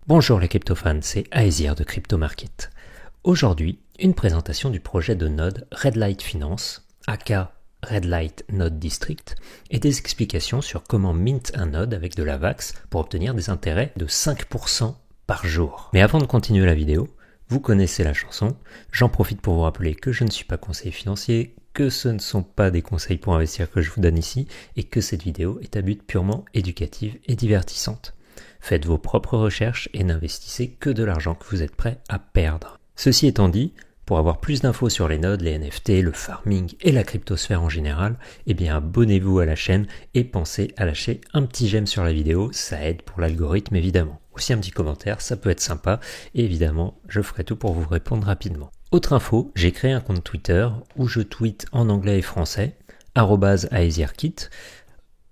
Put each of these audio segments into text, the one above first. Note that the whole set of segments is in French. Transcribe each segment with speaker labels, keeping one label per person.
Speaker 1: Bonjour les crypto-fans, c'est Aesir de Crypto Market. Aujourd'hui, une présentation du projet de node Redlight Finance, aka Redlight Node District, et des explications sur comment mint un node avec de la VAX pour obtenir des intérêts de 5% par jour. Mais avant de continuer la vidéo, vous connaissez la chanson, j'en profite pour vous rappeler que je ne suis pas conseiller financier, que ce ne sont pas des conseils pour investir que je vous donne ici, et que cette vidéo est à but purement éducative et divertissante. Faites vos propres recherches et n'investissez que de l'argent que vous êtes prêt à perdre. Ceci étant dit, pour avoir plus d'infos sur les nodes, les NFT, le farming et la cryptosphère en général, eh bien abonnez-vous à la chaîne et pensez à lâcher un petit j'aime sur la vidéo, ça aide pour l'algorithme évidemment. Aussi un petit commentaire, ça peut être sympa et évidemment je ferai tout pour vous répondre rapidement. Autre info, j'ai créé un compte Twitter où je tweete en anglais et français, @aesirkit.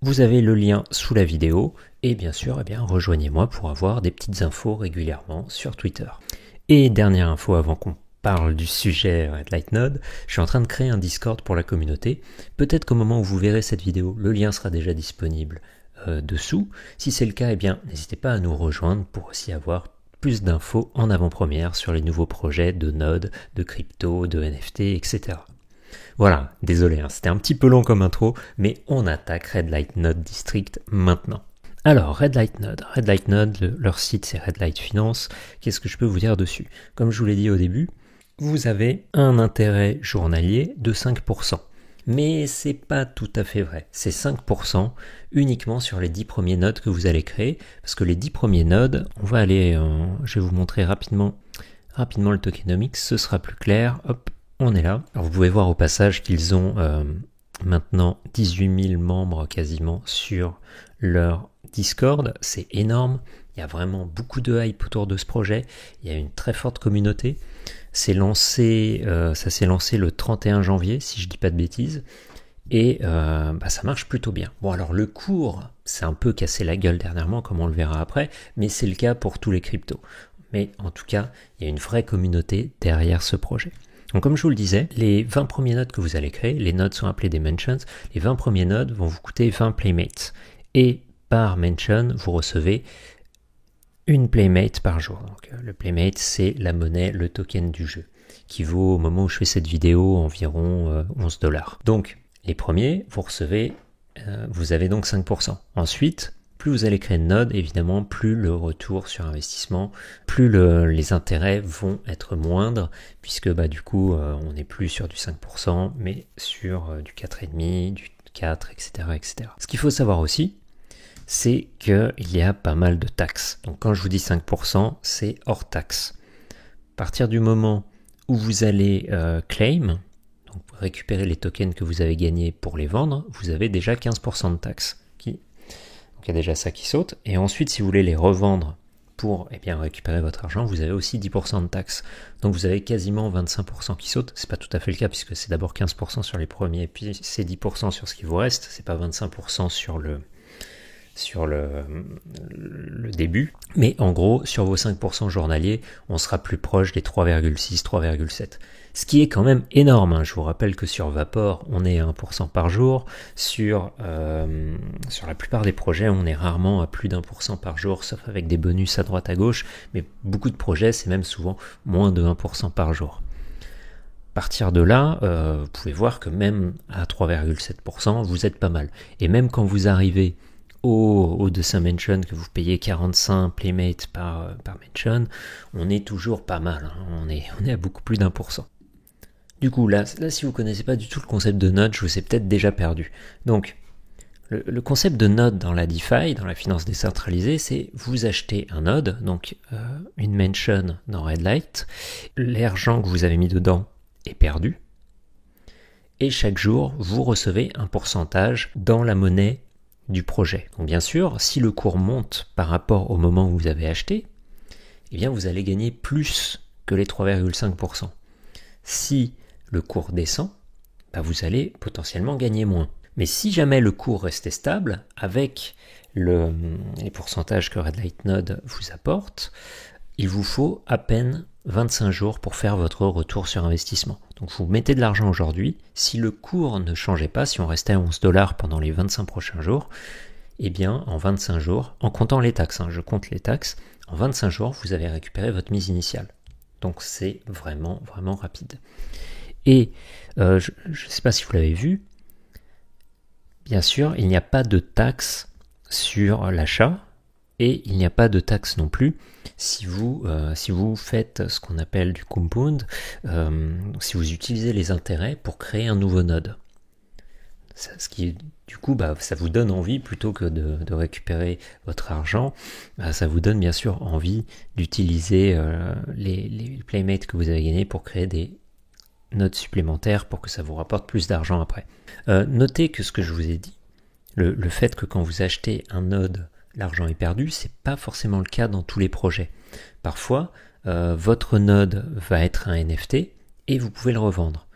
Speaker 1: Vous avez le lien sous la vidéo et bien sûr, rejoignez-moi pour avoir des petites infos régulièrement sur Twitter. Et dernière info avant qu'on parle du sujet Redlight Node, je suis en train de créer un Discord pour la communauté. Peut-être qu'au moment où vous verrez cette vidéo, le lien sera déjà disponible dessous. Si c'est le cas, n'hésitez pas à nous rejoindre pour aussi avoir plus d'infos en avant-première sur les nouveaux projets de nodes, de crypto, de NFT, etc. Voilà, désolé, c'était un petit peu long comme intro, mais on attaque Redlight Node District maintenant. Alors, Redlight Node, leur site c'est Redlight Finance, qu'est-ce que je peux vous dire dessus? Comme je vous l'ai dit au début, vous avez un intérêt journalier de 5%. Mais c'est pas tout à fait vrai, c'est 5% uniquement sur les 10 premiers nodes que vous allez créer, parce que les 10 premiers nodes, je vais vous montrer rapidement le tokenomics, ce sera plus clair, hop. On est là. Alors vous pouvez voir au passage qu'ils ont maintenant 18 000 membres quasiment sur leur Discord. C'est énorme. Il y a vraiment beaucoup de hype autour de ce projet. Il y a une très forte communauté. Ça s'est lancé le 31 janvier, si je dis pas de bêtises. Et ça marche plutôt bien. Bon alors le cours, c'est un peu cassé la gueule dernièrement, comme on le verra après, mais c'est le cas pour tous les cryptos. Mais en tout cas, il y a une vraie communauté derrière ce projet. Donc comme je vous le disais, les 20 premiers nodes que vous allez créer, les nodes sont appelés des mentions, les 20 premiers nodes vont vous coûter 20 playmates. Et par mention, vous recevez une playmate par jour. Donc le playmate, c'est la monnaie, le token du jeu, qui vaut au moment où je fais cette vidéo environ 11$. Donc les premiers, vous avez donc 5%. Ensuite, plus vous allez créer de nodes, évidemment, plus le retour sur investissement, plus les intérêts vont être moindres, puisque du coup, on n'est plus sur du 5%, mais sur du 4,5%, du 4%, etc., etc. Ce qu'il faut savoir aussi, c'est qu'il y a pas mal de taxes. Donc quand je vous dis 5%, c'est hors taxe. À partir du moment où vous allez claim, donc récupérer les tokens que vous avez gagnés pour les vendre, vous avez déjà 15% de taxes. Donc il y a déjà ça qui saute. Et ensuite, si vous voulez les revendre pour récupérer votre argent, vous avez aussi 10% de taxes. Donc vous avez quasiment 25% qui saute. C'est pas tout à fait le cas puisque c'est d'abord 15% sur les premiers, puis c'est 10% sur ce qui vous reste. C'est pas 25% sur le début. Mais en gros, sur vos 5% journaliers, on sera plus proche des 3,6, 3,7. Ce qui est quand même énorme. Je vous rappelle que sur Vapor, on est à 1% par jour. Sur la plupart des projets, on est rarement à plus d'1% par jour, sauf avec des bonus à droite à gauche. Mais beaucoup de projets, c'est même souvent moins de 1% par jour. À partir de là, vous pouvez voir que même à 3,7%, vous êtes pas mal. Et même quand vous arrivez au 200 mention, que vous payez 45 playmates par mention, on est toujours pas mal. On est à beaucoup plus d'1%. Du coup, là, si vous connaissez pas du tout le concept de node, je vous ai peut-être déjà perdu. Donc, le concept de node dans la DeFi, dans la finance décentralisée, c'est vous achetez un node, donc une mention dans Redlight, l'argent que vous avez mis dedans est perdu, et chaque jour, vous recevez un pourcentage dans la monnaie du projet. Donc bien sûr, si le cours monte par rapport au moment où vous avez acheté, vous allez gagner plus que les 3,5%. Si le cours descend, vous allez potentiellement gagner moins. Mais si jamais le cours restait stable, avec les pourcentages que Redlight Node vous apporte, il vous faut à peine 25 jours pour faire votre retour sur investissement. Donc vous mettez de l'argent aujourd'hui, si le cours ne changeait pas, si on restait à 11 $ pendant les 25 prochains jours, eh bien en 25 jours, en comptant les taxes, je compte les taxes, en 25 jours vous avez récupéré votre mise initiale. Donc c'est vraiment rapide. Et je ne sais pas si vous l'avez vu, bien sûr il n'y a pas de taxe sur l'achat, et il n'y a pas de taxe non plus si vous faites ce qu'on appelle du compound, si vous utilisez les intérêts pour créer un nouveau node. Ce qui, du coup, ça vous donne envie, plutôt que de récupérer votre argent, ça vous donne bien sûr envie d'utiliser les playmates que vous avez gagnés pour créer des nodes supplémentaires pour que ça vous rapporte plus d'argent après. Notez que ce que je vous ai dit, le fait que quand vous achetez un node, l'argent est perdu, c'est pas forcément le cas dans tous les projets. Parfois, votre node va être un NFT et vous pouvez le revendre.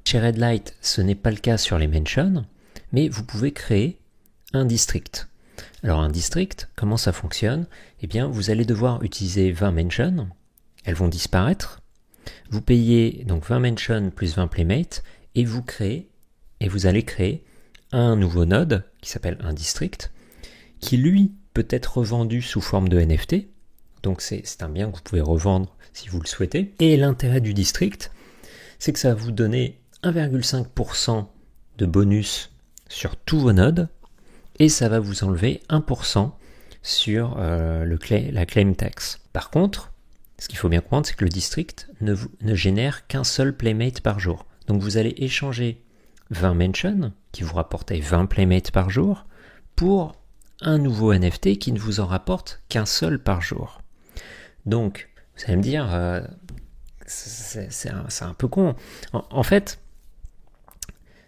Speaker 1: Chez Redlight, ce n'est pas le cas sur les mentions, mais vous pouvez créer un district. Alors un district, comment ça fonctionne? Eh bien, vous allez devoir utiliser 20 mentions, elles vont disparaître. Vous payez donc 20 mentions plus 20 playmates et vous allez créer un nouveau node qui s'appelle un district, qui lui peut être revendu sous forme de NFT, donc c'est un bien que vous pouvez revendre si vous le souhaitez. Et l'intérêt du district, c'est que ça va vous donner 1,5% de bonus sur tous vos nodes, et ça va vous enlever 1% sur la claim tax. Par contre, ce qu'il faut bien comprendre, c'est que le district ne génère qu'un seul playmate par jour. Donc vous allez échanger 20 mentions, qui vous rapportaient 20 playmates par jour, pour un nouveau NFT qui ne vous en rapporte qu'un seul par jour. Donc, vous allez me dire, c'est un peu con. En fait,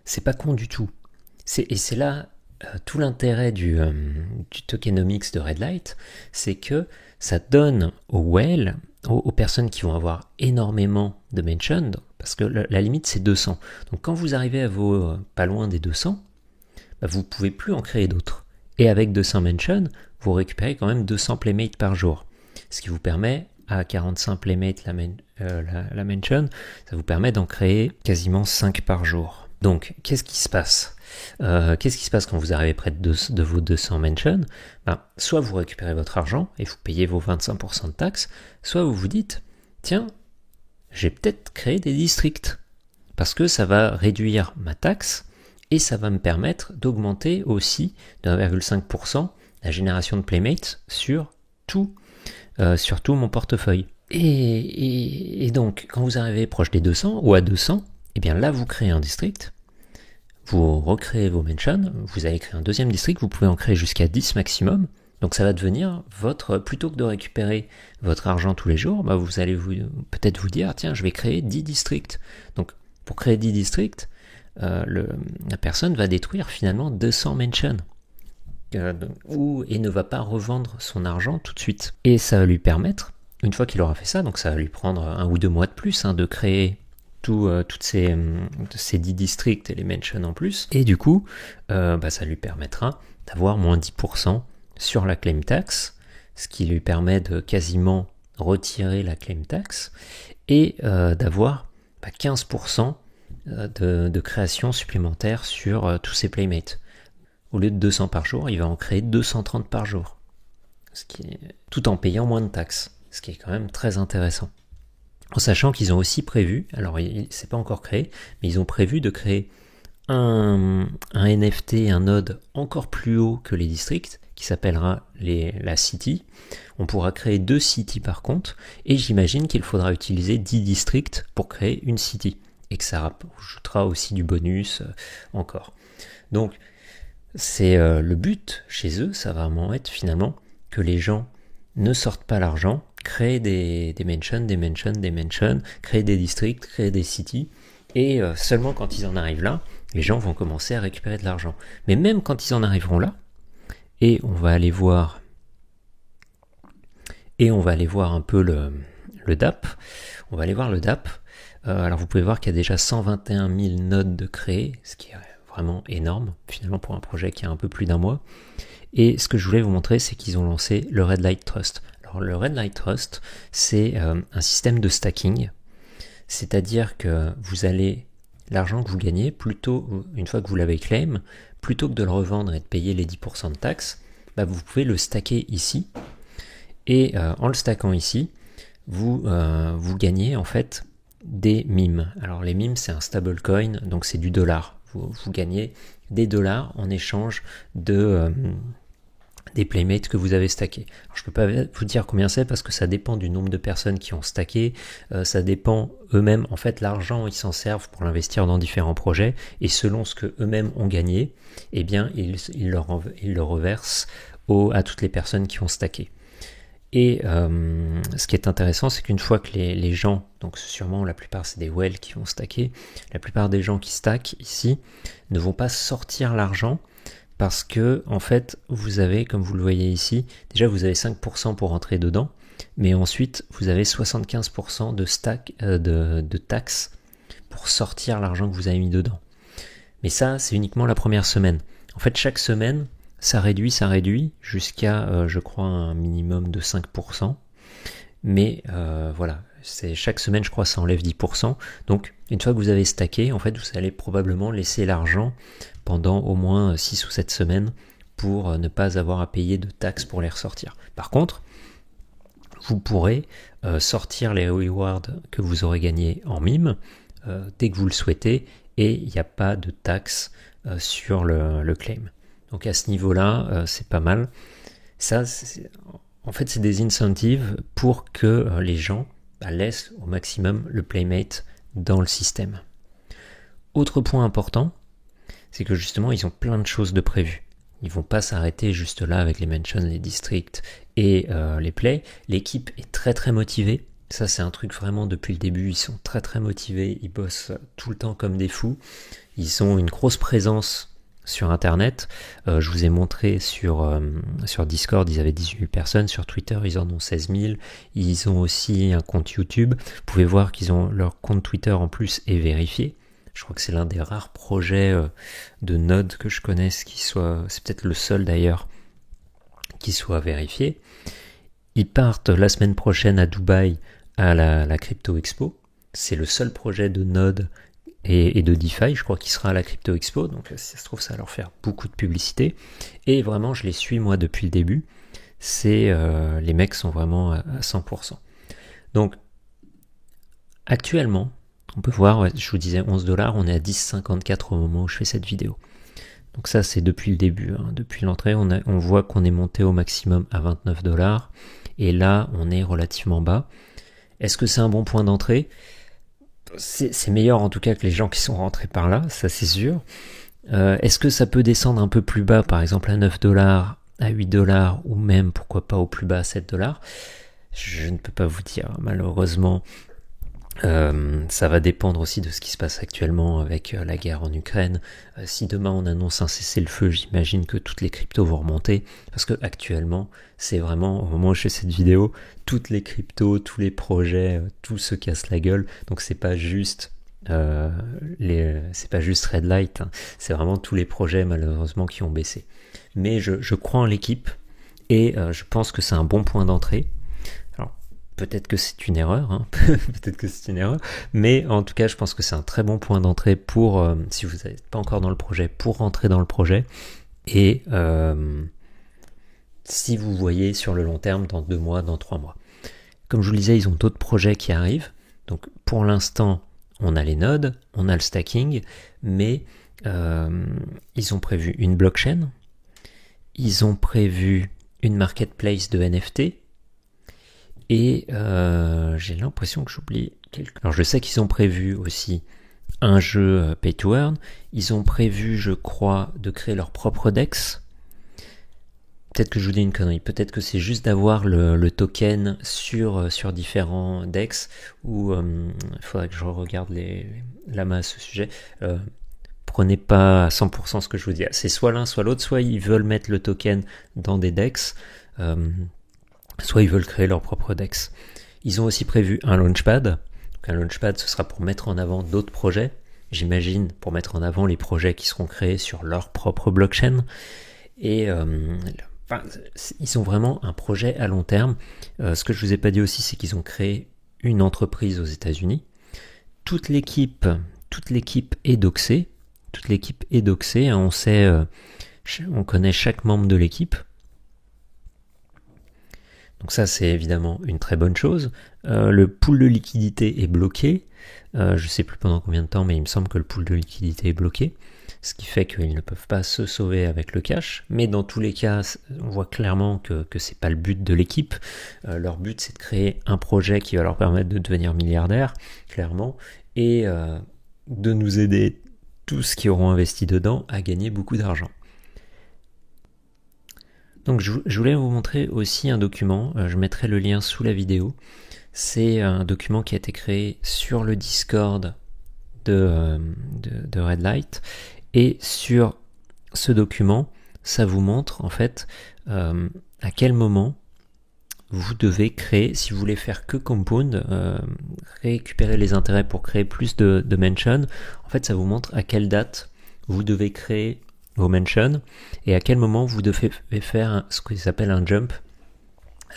Speaker 1: c'est pas con du tout. Et c'est là tout l'intérêt du tokenomics de Redlight, c'est que ça donne aux whales, aux personnes qui vont avoir énormément de mentions, parce que la limite c'est 200. Donc quand vous arrivez à pas loin des 200, vous ne pouvez plus en créer d'autres. Et avec 200 mentions, vous récupérez quand même 200 playmates par jour. Ce qui vous permet, à 45 playmates la mention, ça vous permet d'en créer quasiment 5 par jour. Donc, qu'est-ce qui se passe quand vous arrivez près de vos 200 mentions? Soit vous récupérez votre argent et vous payez vos 25% de taxes, soit vous vous dites, tiens, j'ai peut-être créé des districts, parce que ça va réduire ma taxe, et ça va me permettre d'augmenter aussi de 1,5% la génération de playmates sur tout mon portefeuille. Et donc, quand vous arrivez proche des 200 ou à 200, eh bien là, vous créez un district, vous recréez vos mentions, vous allez créer un deuxième district, vous pouvez en créer jusqu'à 10 maximum. Donc ça va devenir plutôt que de récupérer votre argent tous les jours, vous allez peut-être vous dire, tiens, je vais créer 10 districts. Donc, pour créer 10 districts, la personne va détruire finalement 200 mentions et ne va pas revendre son argent tout de suite. Et ça va lui permettre, une fois qu'il aura fait ça, donc ça va lui prendre 1 ou 2 mois de plus de créer toutes ces 10 districts et les mentions en plus, et du coup ça lui permettra d'avoir moins 10% sur la claim tax, ce qui lui permet de quasiment retirer la claim tax et d'avoir 15% de création supplémentaire sur tous ses playmates. Au lieu de 200 par jour, il va en créer 230 par jour, tout en payant moins de taxes, ce qui est quand même très intéressant. En sachant qu'ils ont aussi prévu, alors c'est pas encore créé, mais ils ont prévu de créer un NFT, un node encore plus haut que les districts, qui s'appellera la city. On pourra créer 2 cities par contre, et j'imagine qu'il faudra utiliser 10 districts pour créer une city, et que ça rajoutera aussi du bonus encore. Donc c'est le but chez eux, ça va vraiment être finalement que les gens ne sortent pas l'argent, créent des mentions, créent des districts, créent des cities, et seulement quand ils en arrivent là, les gens vont commencer à récupérer de l'argent. Mais même quand ils en arriveront là, et on va aller voir un peu le DApp. On va aller voir le DApp. Alors vous pouvez voir qu'il y a déjà 121 000 nodes de créés, ce qui est vraiment énorme finalement pour un projet qui a un peu plus d'1 mois. Et ce que je voulais vous montrer, c'est qu'ils ont lancé le Redlight Trust. Alors le Red Light Trust, c'est un système de stacking, c'est-à-dire que vous allez, l'argent que vous gagnez, plutôt, une fois que vous l'avez claim, plutôt que de le revendre et de payer les 10% de taxes, vous pouvez le stacker ici, et en le stackant ici, vous gagnez en fait des mimes. Alors les mimes, c'est un stablecoin, donc c'est du dollar. Vous gagnez des dollars en échange de des playmates que vous avez stackés. Alors, je ne peux pas vous dire combien c'est parce que ça dépend du nombre de personnes qui ont stacké, ça dépend eux-mêmes, en fait l'argent ils s'en servent pour l'investir dans différents projets et selon ce que eux-mêmes ont gagné, eh bien ils le reversent à toutes les personnes qui ont stacké. Et ce qui est intéressant, c'est qu'une fois que les gens, donc sûrement la plupart c'est des whales qui vont stacker, la plupart des gens qui stackent ici ne vont pas sortir l'argent parce que en fait vous avez, comme vous le voyez ici, déjà vous avez 5% pour rentrer dedans, mais ensuite vous avez 75% de taxes pour sortir l'argent que vous avez mis dedans. Mais ça c'est uniquement la première semaine. En fait chaque semaine, ça réduit jusqu'à, je crois, un minimum de 5%. Mais voilà, c'est chaque semaine, je crois, ça enlève 10%. Donc, une fois que vous avez stacké, en fait, vous allez probablement laisser l'argent pendant au moins 6 ou 7 semaines pour ne pas avoir à payer de taxes pour les ressortir. Par contre, vous pourrez sortir les rewards que vous aurez gagnés en mime dès que vous le souhaitez et il n'y a pas de taxes sur le claim. Donc à ce niveau-là, c'est pas mal. Ça, en fait, c'est des incentives pour que les gens laissent au maximum le playmate dans le système. Autre point important, c'est que justement, ils ont plein de choses de prévues. Ils vont pas s'arrêter juste là avec les mentions, les districts et les plays. L'équipe est très très motivée. Ça, c'est un truc vraiment depuis le début. Ils sont très très motivés. Ils bossent tout le temps comme des fous. Ils ont une grosse présence sur internet, je vous ai montré sur Discord, ils avaient 18 personnes, sur Twitter ils en ont 16 000, ils ont aussi un compte YouTube, vous pouvez voir qu'ils ont leur compte Twitter en plus est vérifié, je crois que c'est l'un des rares projets de Node que je connaisse qui soit, c'est peut-être le seul d'ailleurs, qui soit vérifié. Ils partent la semaine prochaine à Dubaï à la Crypto Expo, c'est le seul projet de Node et de DeFi, je crois qu'il sera à la Crypto Expo, donc si ça se trouve ça va leur faire beaucoup de publicité, et vraiment je les suis moi depuis le début, les mecs sont vraiment à 100%. Donc actuellement, on peut voir, je vous disais $11, on est à 10,54 au moment où je fais cette vidéo. Donc ça c'est depuis le début, depuis l'entrée, on voit qu'on est monté au maximum à $29, et là on est relativement bas. Est-ce que c'est un bon point d'entrée ? C'est meilleur en tout cas que les gens qui sont rentrés par là, ça c'est sûr. Est-ce que ça peut descendre un peu plus bas, par exemple à $9, à $8, ou même pourquoi pas au plus bas à $7 ? Je ne peux pas vous dire, malheureusement. Ça va dépendre aussi de ce qui se passe actuellement avec la guerre en Ukraine. Si demain on annonce un cessez-le-feu, j'imagine que toutes les cryptos vont remonter, parce que actuellement c'est vraiment, au moment où je fais cette vidéo, toutes les cryptos, tous les projets, tout se casse la gueule. Donc c'est pas juste c'est pas juste Red Light, c'est vraiment tous les projets malheureusement qui ont baissé. Mais je crois en l'équipe et je pense que c'est un bon point d'entrée. Peut-être que c'est une erreur, peut-être que c'est une erreur, mais en tout cas, je pense que c'est un très bon point d'entrée pour, si vous n'êtes pas encore dans le projet, pour rentrer dans le projet. Et si vous voyez sur le long terme, dans 2 mois, dans 3 mois. Comme je vous le disais, ils ont d'autres projets qui arrivent. Donc pour l'instant, on a les nodes, on a le stacking, mais ils ont prévu une blockchain, ils ont prévu une marketplace de NFT, et j'ai l'impression que j'oublie quelque chose. Alors je sais qu'ils ont prévu aussi un jeu pay to earn. Ils ont prévu, je crois, de créer leur propre DEX. Peut-être que je vous dis une connerie. Peut-être que c'est juste d'avoir le token sur différents DEX. Ou il faudrait que je regarde la masse à ce sujet. Prenez pas à 100% ce que je vous dis. C'est soit l'un, soit l'autre. Soit ils veulent mettre le token dans des DEX. Soit ils veulent créer leur propre DEX. Ils ont aussi prévu un launchpad. Donc un launchpad, ce sera pour mettre en avant d'autres projets. J'imagine pour mettre en avant les projets qui seront créés sur leur propre blockchain. Et Enfin, ils sont vraiment un projet à long terme. Ce que je vous ai pas dit aussi, c'est qu'ils ont créé une entreprise aux États-Unis. Toute l'équipe est doxée. Toute l'équipe est doxée. On sait, on connaît chaque membre de l'équipe. Donc ça, c'est évidemment une très bonne chose. Le pool de liquidité est bloqué. Je ne sais plus pendant combien de temps, mais il me semble que le pool de liquidité est bloqué. Ce qui fait qu'ils ne peuvent pas se sauver avec le cash. Mais dans tous les cas, on voit clairement que ce n'est pas le but de l'équipe. Leur but, c'est de créer un projet qui va leur permettre de devenir milliardaires, clairement, et de nous aider, tous qui auront investi dedans, à gagner beaucoup d'argent. Donc je voulais vous montrer aussi un document, je mettrai le lien sous la vidéo. C'est un document qui a été créé sur le Discord de Redlight. Et sur ce document, ça vous montre en fait à quel moment vous devez créer, si vous voulez faire que Compound, récupérer les intérêts pour créer plus de mentions. En fait, ça vous montre à quelle date vous devez créer vos mentions et à quel moment vous devez faire ce qui s'appelle un jump.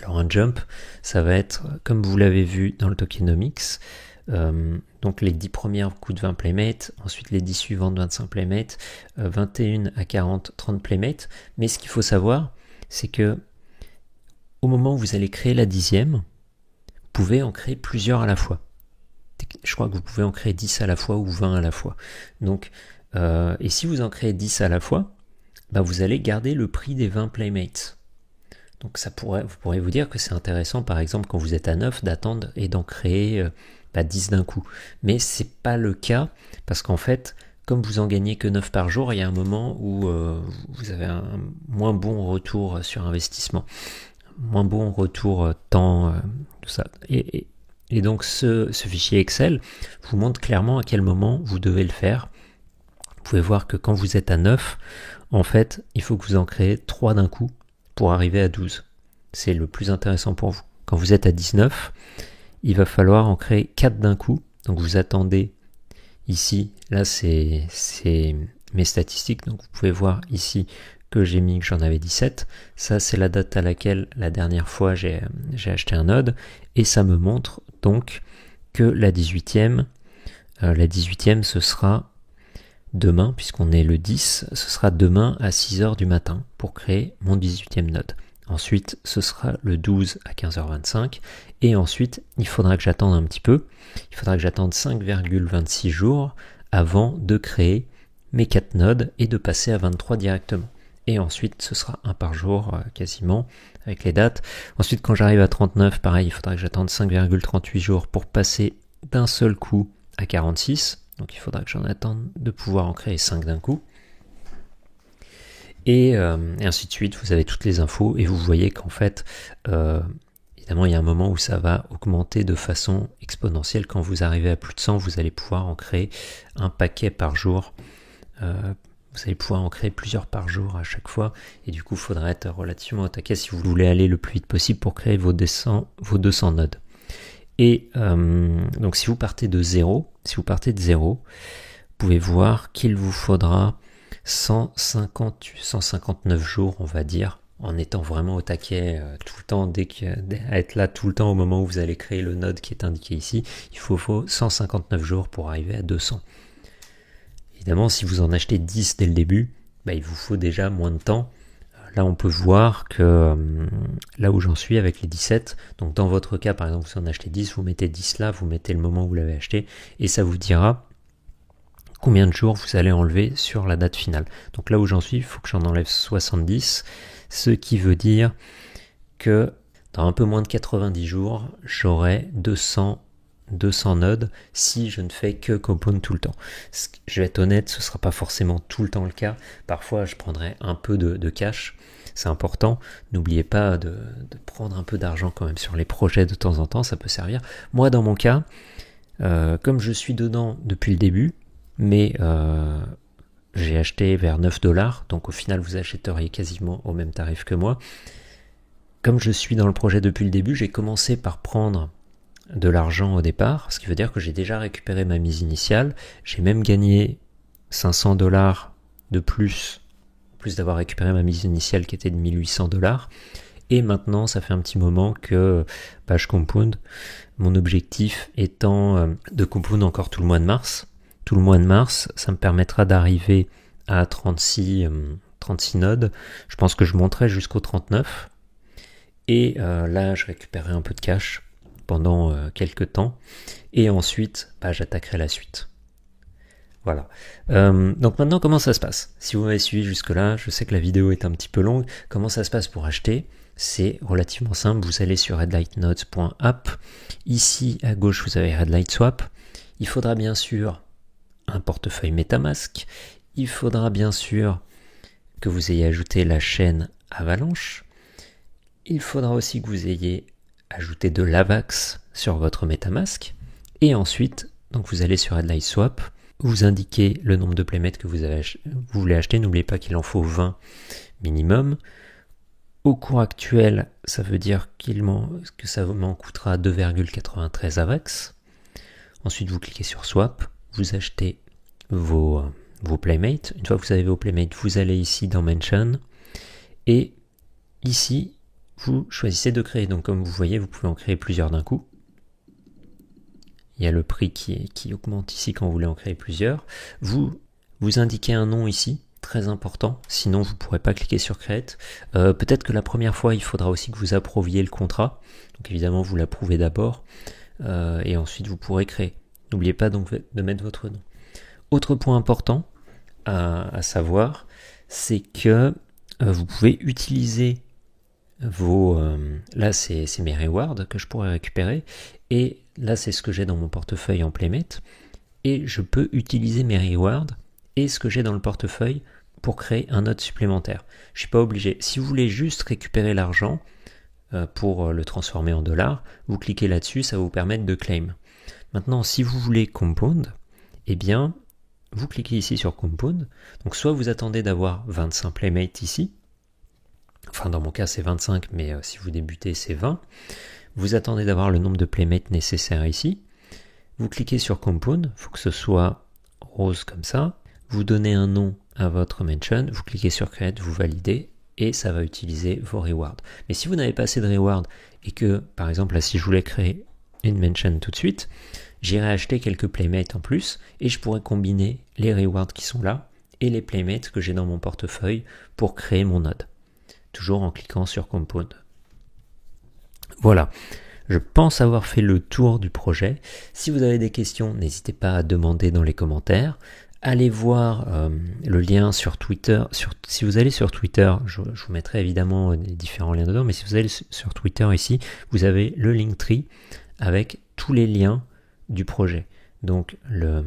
Speaker 1: Alors un jump, ça va être, comme vous l'avez vu dans le tokenomics, donc les 10 premières coups de 20 playmates, ensuite les 10 suivantes 25 playmates, 21 à 40, 30 playmates. Mais ce qu'il faut savoir, c'est que au moment où vous allez créer la 10e, vous pouvez en créer plusieurs à la fois. Je crois que vous pouvez en créer 10 à la fois ou 20 à la fois. Donc, et si vous en créez 10 à la fois, bah vous allez garder le prix des 20 playmates. Donc vous pourrez vous dire que c'est intéressant, par exemple, quand vous êtes à 9, d'attendre et d'en créer 10 d'un coup. Mais c'est pas le cas, parce qu'en fait, comme vous en gagnez que 9 par jour, il y a un moment où vous avez un moins bon retour sur investissement, moins bon retour temps, tout ça. Et donc ce fichier Excel vous montre clairement à quel moment vous devez le faire. Vous pouvez voir que quand vous êtes à 9, en fait, il faut que vous en créez 3 d'un coup pour arriver à 12. C'est le plus intéressant pour vous. Quand vous êtes à 19, il va falloir en créer 4 d'un coup. Donc vous attendez ici, là c'est mes statistiques, donc vous pouvez voir ici que j'ai mis que j'en avais 17. Ça c'est la date à laquelle la dernière fois j'ai acheté un node, et ça me montre donc que la 18e ce sera demain, puisqu'on est le 10, ce sera demain à 6h du matin pour créer mon 18e node. Ensuite, ce sera le 12 à 15h25. Et ensuite, il faudra que j'attende un petit peu. Il faudra que j'attende 5,26 jours avant de créer mes 4 nodes et de passer à 23 directement. Et ensuite, ce sera un par jour quasiment avec les dates. Ensuite, quand j'arrive à 39, pareil, il faudra que j'attende 5,38 jours pour passer d'un seul coup à 46. Donc il faudra que j'en attende de pouvoir en créer 5 d'un coup. Et ainsi de suite, vous avez toutes les infos et vous voyez qu'en fait, évidemment, il y a un moment où ça va augmenter de façon exponentielle. Quand vous arrivez à plus de 100, vous allez pouvoir en créer un paquet par jour. Vous allez pouvoir en créer plusieurs par jour à chaque fois. Et du coup, il faudra être relativement au taquet si vous voulez aller le plus vite possible pour créer vos 200 nodes. Et donc si vous partez de 0, vous pouvez voir qu'il vous faudra 159 jours, on va dire, en étant vraiment au taquet tout le temps, à être là tout le temps au moment où vous allez créer le node qui est indiqué ici. Il faut 159 jours pour arriver à 200. Évidemment, si vous en achetez 10 dès le début, il vous faut déjà moins de temps. Là, on peut voir que là où j'en suis avec les 17, donc dans votre cas, par exemple, vous en achetez 10, vous mettez 10 là, vous mettez le moment où vous l'avez acheté, et ça vous dira combien de jours vous allez enlever sur la date finale. Donc là où j'en suis, il faut que j'en enlève 70, ce qui veut dire que dans un peu moins de 90 jours, j'aurai 200 nodes si je ne fais que Compound tout le temps. Je vais être honnête, ce ne sera pas forcément tout le temps le cas. Parfois, je prendrai un peu de cash. C'est important. N'oubliez pas de prendre un peu d'argent quand même sur les projets de temps en temps. Ça peut servir. Moi, dans mon cas, comme je suis dedans depuis le début, mais j'ai acheté vers 9$, donc au final, vous achèteriez quasiment au même tarif que moi. Comme je suis dans le projet depuis le début, j'ai commencé par prendre de l'argent au départ, ce qui veut dire que j'ai déjà récupéré ma mise initiale, j'ai même gagné $500 de plus plus d'avoir récupéré ma mise initiale qui était de 1800$. Et maintenant, ça fait un petit moment que je compound. Mon objectif étant de compound encore tout le mois de mars. Tout le mois de mars, ça me permettra d'arriver à 36 nodes. Je pense que je monterai jusqu'au 39. Et là, je récupérerai un peu de cash pendant quelques temps. Et ensuite, j'attaquerai la suite. Voilà. Donc maintenant, comment ça se passe? Si vous m'avez suivi jusque-là, je sais que la vidéo est un petit peu longue. Comment ça se passe pour acheter? C'est relativement simple. Vous allez sur redlightnodes.app. Ici, à gauche, vous avez Redlight Swap. Il faudra bien sûr un portefeuille MetaMask. Il faudra bien sûr que vous ayez ajouté la chaîne Avalanche. Il faudra aussi que vous ayez ajouté de l'AVAX sur votre MetaMask. Et ensuite, donc vous allez sur Redlight Swap. Vous indiquez le nombre de playmates que vous voulez acheter. N'oubliez pas qu'il en faut 20 minimum. Au cours actuel, ça veut dire que ça m'en coûtera 2,93 AVAX. Ensuite, vous cliquez sur Swap. Vous achetez vos playmates. Une fois que vous avez vos playmates, vous allez ici dans Mention. Et ici, vous choisissez de créer. Donc comme vous voyez, vous pouvez en créer plusieurs d'un coup. Il y a le prix qui augmente ici quand vous voulez en créer plusieurs. Vous indiquez un nom ici, très important, sinon vous ne pourrez pas cliquer sur Create. Peut-être que la première fois, il faudra aussi que vous approuviez le contrat. Donc évidemment, vous l'approuvez d'abord et ensuite vous pourrez créer. N'oubliez pas donc de mettre votre nom. Autre point important à savoir, c'est que vous pouvez utiliser là c'est mes rewards que je pourrais récupérer, et là c'est ce que j'ai dans mon portefeuille en Playmate, et je peux utiliser mes rewards et ce que j'ai dans le portefeuille pour créer un node supplémentaire. Je ne suis pas obligé. Si vous voulez juste récupérer l'argent pour le transformer en dollars, vous cliquez là-dessus, ça va vous permettre de claim. Maintenant, si vous voulez compound, eh bien, vous cliquez ici sur compound. Donc soit vous attendez d'avoir 25 playmates ici, enfin dans mon cas c'est 25, mais si vous débutez c'est 20. Vous attendez d'avoir le nombre de playmates nécessaires ici. Vous cliquez sur compound, il faut que ce soit rose comme ça. Vous donnez un nom à votre mention, vous cliquez sur create, vous validez, et ça va utiliser vos rewards. Mais si vous n'avez pas assez de rewards, et que par exemple là si je voulais créer une mention tout de suite, j'irai acheter quelques playmates en plus, et je pourrais combiner les rewards qui sont là, et les playmates que j'ai dans mon portefeuille pour créer mon node. Toujours en cliquant sur compound. Voilà, je pense avoir fait le tour du projet. Si vous avez des questions, n'hésitez pas à demander dans les commentaires. Allez voir le lien sur Twitter. Si vous allez sur Twitter, je vous mettrai évidemment les différents liens dedans, mais si vous allez sur Twitter ici, vous avez le Linktree avec tous les liens du projet. Donc le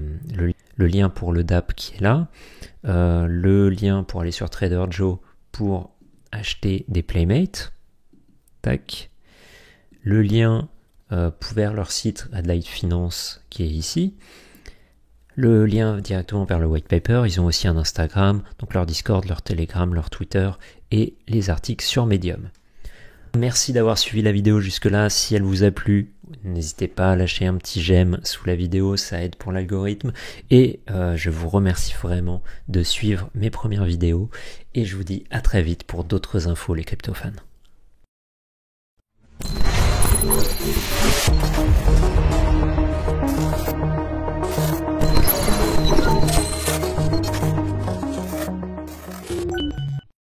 Speaker 1: lien pour le DApp qui est là, le lien pour aller sur Trader Joe pour acheter des playmates, tac, le lien vers leur site Redlight Finance qui est ici, le lien directement vers le white paper. Ils ont aussi un Instagram, donc leur Discord, leur Telegram, leur Twitter et les articles sur Medium. Merci d'avoir suivi la vidéo jusque-là. Si elle vous a plu, n'hésitez pas à lâcher un petit j'aime sous la vidéo, ça aide pour l'algorithme. Et je vous remercie vraiment de suivre mes premières vidéos. Et je vous dis à très vite pour d'autres infos, les crypto-fans.